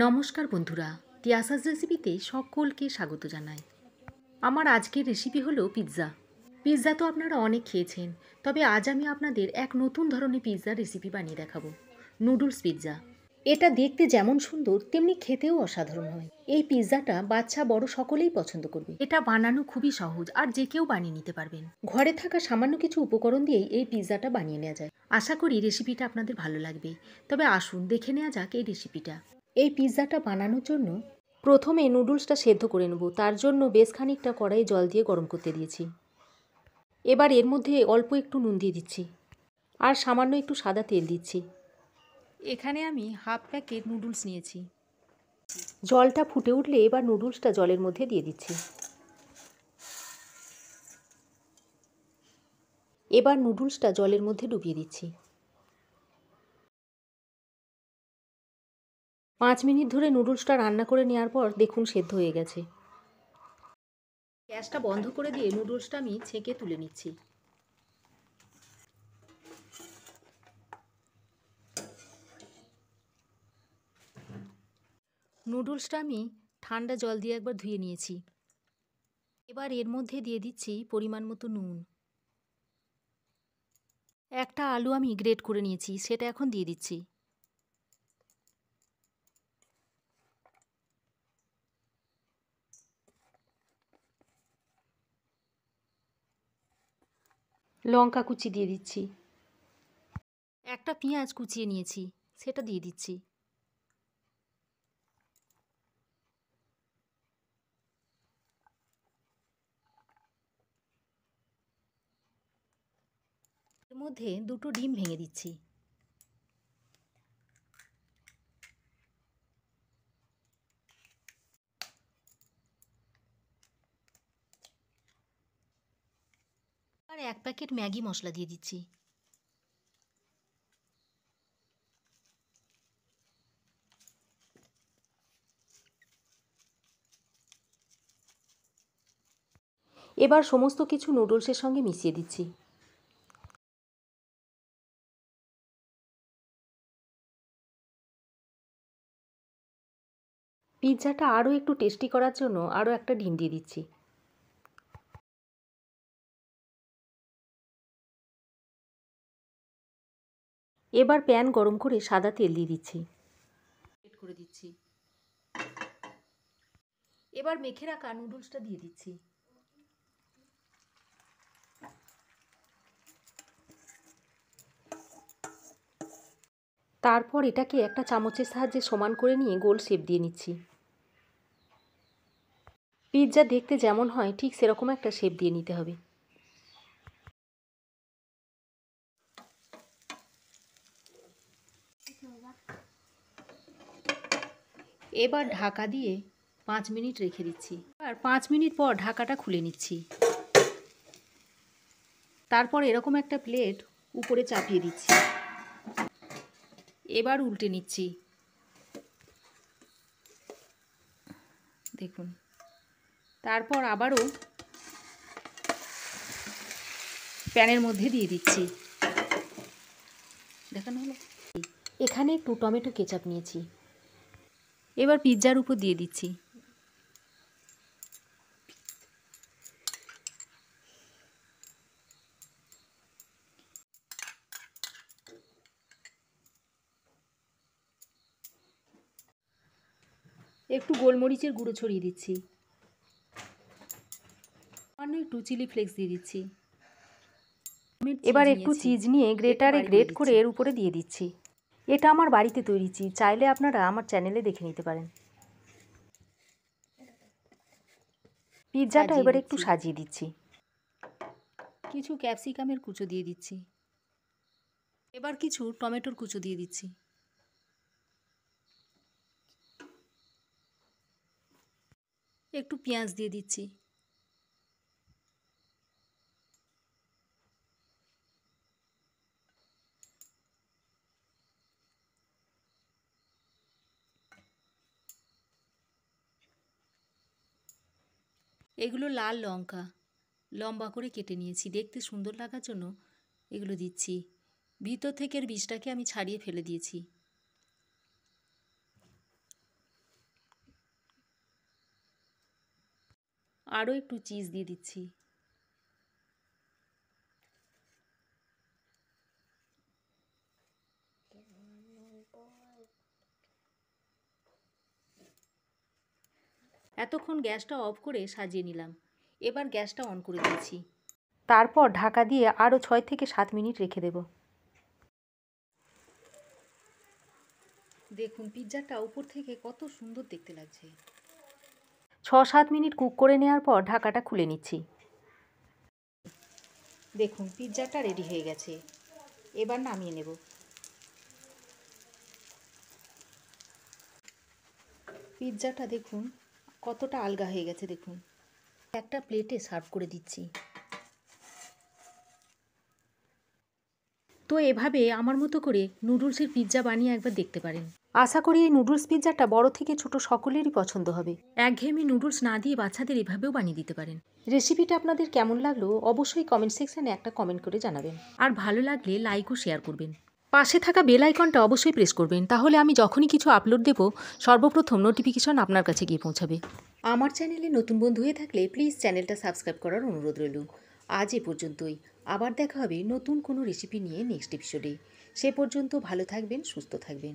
নমস্কার বন্ধুরা, তিয়াসাস রেসিপিতে সকলকে স্বাগত জানাই। আমার আজকের রেসিপি হলো পিৎজা। পিৎজা তো আপনারা অনেক খেয়েছেন, তবে আজ আমি আপনাদের এক নতুন ধরনের পিৎজার রেসিপি বানিয়ে দেখাবো, নুডলস পিৎজা। এটা দেখতে যেমন সুন্দর তেমনি খেতেও অসাধারণ হয়। এই পিৎজাটা বাচ্চা বড় সকলেই পছন্দ করবে। এটা বানানো খুবই সহজ আর যে কেউ বানিয়ে নিতে পারবেন। ঘরে থাকা সামান্য কিছু উপকরণ দিয়েই এই পিৎজাটা বানিয়ে নেওয়া যায়। আশা করি রেসিপিটা আপনাদের ভালো লাগবে। তবে আসুন দেখে নেওয়া যাক এই রেসিপিটা। এই পিৎজাটা বানানোর জন্য প্রথমে নুডলসটা সেদ্ধ করে নেব। তার জন্য বেশ খানিকটা কড়াইয়ে জল দিয়ে গরম করতে দিয়েছি। এবার এর মধ্যে অল্প একটু নুন দিয়ে দিচ্ছি আর সামান্য একটু সাদা তেল দিচ্ছি। এখানে আমি হাফ প্যাকেট নুডলস নিয়েছি। জলটা ফুটে উঠলে এবার নুডলসটা জলের মধ্যে দিয়ে দিচ্ছি। এবার নুডলসটা জলের মধ্যে ডুবিয়ে দিচ্ছি। 5 মিনিট ধরে নুডলসটা রান্না করে নেওয়ার পর দেখুন সেদ্ধ হয়ে গেছে। গ্যাসটা বন্ধ করে দিয়ে নুডলসটা আমি ছেঁকে তুলে নিচ্ছি। নুডলসটা আমি ঠান্ডা জল দিয়ে একবার ধুয়ে নিয়েছি। এবার এর মধ্যে দিয়ে দিচ্ছি পরিমাণ মতো নুন। একটা আলু আমি গ্রেট করে নিয়েছি, সেটা এখন দিয়ে দিচ্ছি। লঙ্কা কুচি দিয়ে দিচ্ছি। একটা পেঁয়াজ কুচিয়ে নিয়েছি, সেটা দিয়ে দিচ্ছি। এর মধ্যে দুটো ডিম ভেঙে দিচ্ছি। আর 1 প্যাকেট ম্যাগি মশলা দিয়ে দিচ্ছি। এবার সমস্ত কিছু নুডলসের সঙ্গে মিশিয়ে দিচ্ছি। পিৎজাটা আরও একটু টেস্টি করার জন্য আরও একটা ডিম দিয়ে দিচ্ছি। এবার প্যান গরম করে সাদা তেল দিয়ে দিচ্ছি। করে দিচ্ছি। এবার মেখে রাখা নুডলসটা দিয়ে দিচ্ছি। তারপর এটাকে একটা চামচের সাহায্যে সমান করে নিয়ে গোল শেপ দিয়ে নিচ্ছি। পিৎজা দেখতে যেমন হয় ঠিক সেরকম একটা শেপ দিয়ে নিতে হবে। এবার ঢাকা দিয়ে 5 মিনিট রেখে দিচ্ছি। আর 5 মিনিট পর ঢাকাটা খুলে নিচ্ছি। তারপর এরকম একটা প্লেট উপরে চাপিয়ে দিচ্ছি। এবার উল্টে নিচ্ছি। দেখুন, তারপর আবারও প্যানের মধ্যে দিয়ে দিচ্ছি। দেখানো হলো। এখানে একটু টমেটো কেচাপ নিয়েছি। এবার পিৎজার উপর দিয়ে দিচ্ছি। একটু গোলমরিচের গুঁড়ো ছড়িয়ে দিচ্ছি। সামান্য একটু চিলি ফ্লেক্স দিয়ে দিচ্ছি। এবার একটু চিজ নিয়ে গ্রেটারে গ্রেট করে এর উপরে দিয়ে দিচ্ছি। এটা আমার বাড়িতে তৈরি চিজ, চাইলে আপনারা আমার চ্যানেলে দেখে নিতে পারেন। পিৎজাটা এবার একটু সাজিয়ে দিচ্ছি। কিছু ক্যাপসিকামের কুচো দিয়ে দিচ্ছি। এবার কিছু টমেটোর কুচো দিয়ে দিচ্ছি। একটু পেঁয়াজ দিয়ে দিচ্ছি। এগুলো লাল লঙ্কা লম্বা করে কেটে নিয়েছি, দেখতে সুন্দর লাগার জন্য এগুলো দিচ্ছি। ভিতর থেকে এর বীজটাকে আমি ছাড়িয়ে ফেলে দিয়েছি। আরও একটু চিজ দিয়ে দিচ্ছি। এতক্ষণ গ্যাসটা অফ করে সাজিয়ে নিলাম। এবার গ্যাসটা অন করে দিয়েছি। তারপর ঢাকা দিয়ে আরও 6 থেকে 7 মিনিট রেখে দেব। দেখুন পিৎজাটা উপর থেকে কত সুন্দর দেখতে লাগছে। 6-7 মিনিট কুক করে নেওয়ার পর ঢাকাটা খুলে নিচ্ছি। দেখুন পিৎজাটা রেডি হয়ে গেছে। এবার নামিয়ে নেব। পিৎজাটা দেখুন কতটা আলগা হয়ে গেছে দেখুন। একটা প্লেটে সার্ভ করে দিচ্ছি। তো এভাবে আমার মতো করে নুডলসের পিৎজা বানিয়ে একবার দেখতে পারেন। আশা করি এই নুডলস পিৎজাটা বড় থেকে ছোট সকলেরই পছন্দ হবে। একঘেয়েমি নুডলস না দিয়ে বাচ্চাদের এভাবেও বানিয়ে দিতে পারেন। রেসিপিটা আপনাদের কেমন লাগলো অবশ্যই কমেন্ট সেকশানে একটা কমেন্ট করে জানাবেন। আর ভালো লাগলে লাইক ও শেয়ার করবেন। পাশে থাকা বেল আইকনটা অবশ্যই প্রেস করবেন, তাহলে আমি যখনই কিছু আপলোড দেব সর্বপ্রথম নোটিফিকেশন আপনার কাছে গিয়ে পৌঁছাবে। আমার চ্যানেলে নতুন বন্ধু হয়ে থাকলে প্লিজ চ্যানেলটা সাবস্ক্রাইব করার অনুরোধ রইল। আজ এ পর্যন্তই। আবার দেখা হবে নতুন কোনো রেসিপি নিয়ে নেক্সট এপিসোডে। সে পর্যন্ত ভালো থাকবেন, সুস্থ থাকবেন।